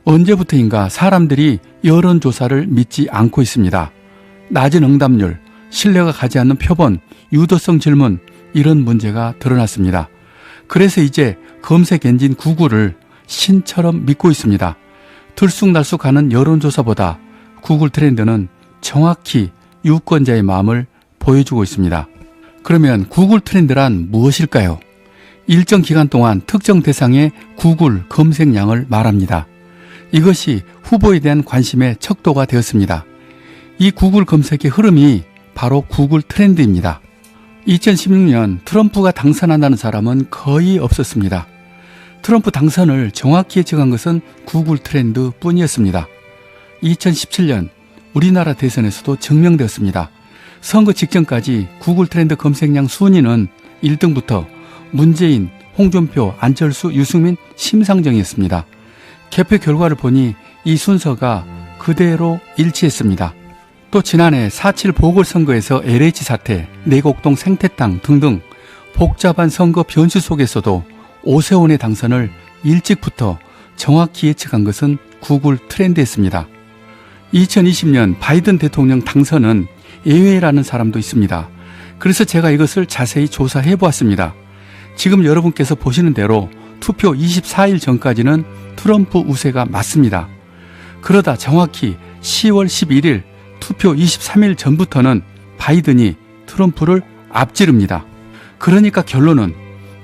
언제부터인가 사람들이 여론조사를 믿지 않고 있습니다. 낮은 응답률, 신뢰가 가지 않는 표본, 유도성 질문 이런 문제가 드러났습니다. 그래서 이제 검색 엔진 구글을 신처럼 믿고 있습니다. 들쑥날쑥하는 여론조사보다 구글 트렌드는 정확히 유권자의 마음을 보여주고 있습니다. 그러면 구글 트렌드란 무엇일까요? 일정 기간 동안 특정 대상의 구글 검색량을 말합니다. 이것이 후보에 대한 관심의 척도가 되었습니다. 이 구글 검색의 흐름이 바로 구글 트렌드입니다. 2016년 트럼프가 당선한다는 사람은 거의 없었습니다. 트럼프 당선을 정확히 예측한 것은 구글 트렌드 뿐이었습니다. 2017년 우리나라 대선에서도 증명되었습니다. 선거 직전까지 구글 트렌드 검색량 순위는 1등부터 문재인, 홍준표, 안철수, 유승민, 심상정이었습니다. 개표 결과를 보니 이 순서가 그대로 일치했습니다. 또 지난해 4.7 보궐선거에서 LH 사태, 내곡동 생태탕 등등 복잡한 선거 변수 속에서도 오세훈의 당선을 일찍부터 정확히 예측한 것은 구글 트렌드였습니다. 2020년 바이든 대통령 당선은 예외라는 사람도 있습니다. 그래서 제가 이것을 자세히 조사해 보았습니다. 지금 여러분께서 보시는 대로 투표 24일 전까지는 트럼프 우세가 맞습니다. 그러다 정확히 10월 11일 투표 23일 전부터는 바이든이 트럼프를 앞지릅니다. 그러니까 결론은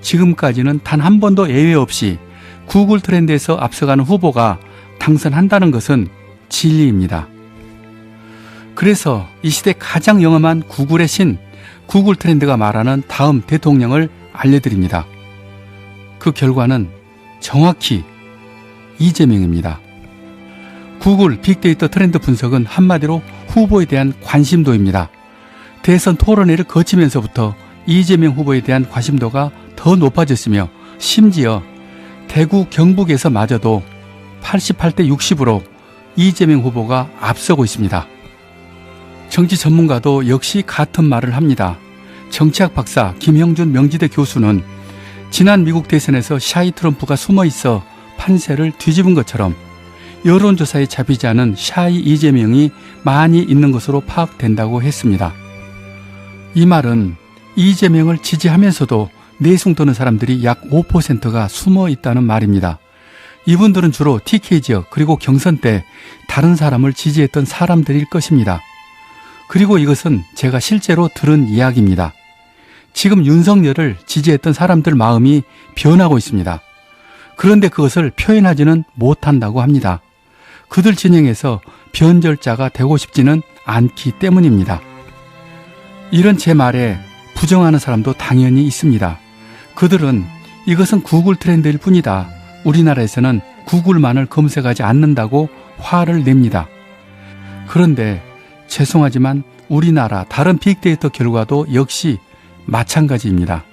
지금까지는 단 한 번도 예외 없이 구글 트렌드에서 앞서가는 후보가 당선한다는 것은 진리입니다. 그래서 이 시대 가장 영험한 구글의 신, 구글 트렌드가 말하는 다음 대통령을 알려드립니다. 그 결과는 정확히 이재명입니다. 구글 빅데이터 트렌드 분석은 한마디로 후보에 대한 관심도입니다. 대선 토론회를 거치면서부터 이재명 후보에 대한 관심도가 더 높아졌으며 심지어 대구 경북에서마저도 88대 60으로 이재명 후보가 앞서고 있습니다. 정치 전문가도 역시 같은 말을 합니다. 정치학 박사 김형준 명지대 교수는 지난 미국 대선에서 샤이 트럼프가 숨어있어 판세를 뒤집은 것처럼 여론조사에 잡히지 않은 샤이 이재명이 많이 있는 것으로 파악된다고 했습니다. 이 말은 이재명을 지지하면서도 내숭 도는 사람들이 약 5%가 숨어 있다는 말입니다. 이분들은 주로 TK 지역 그리고 경선 때 다른 사람을 지지했던 사람들일 것입니다. 그리고 이것은 제가 실제로 들은 이야기입니다. 지금 윤석열을 지지했던 사람들 마음이 변하고 있습니다. 그런데 그것을 표현하지는 못한다고 합니다. 그들 진영에서 변절자가 되고 싶지는 않기 때문입니다. 이런 제 말에 부정하는 사람도 당연히 있습니다. 그들은 이것은 구글 트렌드일 뿐이다. 우리나라에서는 구글만을 검색하지 않는다고 화를 냅니다. 그런데 죄송하지만 우리나라 다른 빅데이터 결과도 역시 마찬가지입니다.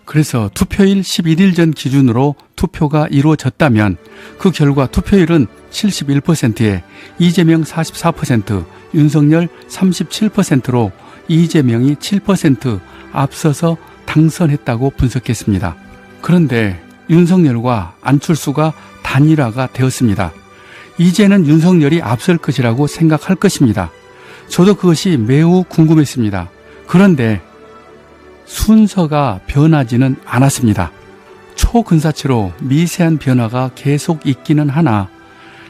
그래서 투표일 11일 전 기준으로 투표가 이루어졌다면 그 결과 투표율은 71%에 이재명 44%, 윤석열 37%로 이재명이 7% 앞서서 당선했다고 분석했습니다. 그런데 윤석열과 안철수가 단일화가 되었습니다. 이제는 윤석열이 앞설 것이라고 생각할 것입니다. 저도 그것이 매우 궁금했습니다. 그런데 순서가 변하지는 않았습니다. 초근사치로 미세한 변화가 계속 있기는 하나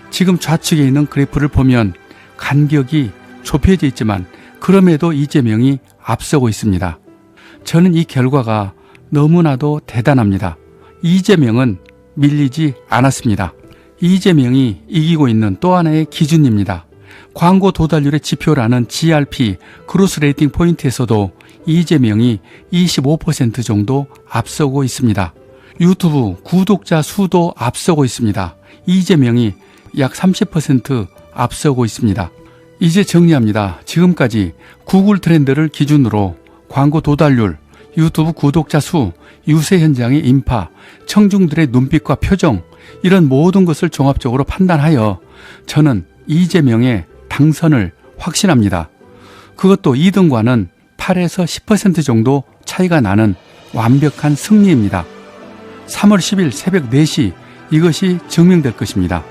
지금 좌측에 있는 그래프를 보면 간격이 좁혀져 있지만 그럼에도 이재명이 앞서고 있습니다. 저는 이 결과가 너무나도 대단합니다. 이재명은 밀리지 않았습니다. 이재명이 이기고 있는 또 하나의 기준입니다. 광고 도달률의 지표라는 GRP 그로스 레이팅 포인트에서도 이재명이 25% 정도 앞서고 있습니다. 유튜브 구독자 수도 앞서고 있습니다. 이재명이 약 30% 앞서고 있습니다. 이제 정리합니다. 지금까지 구글 트렌드를 기준으로 광고 도달률, 유튜브 구독자 수, 유세 현장의 인파, 청중들의 눈빛과 표정 이런 모든 것을 종합적으로 판단하여 저는 이재명의 당선을 확신합니다. 그것도 2등과는 8에서 10% 정도 차이가 나는 완벽한 승리입니다. 3월 10일 새벽 4시 이것이 증명될 것입니다.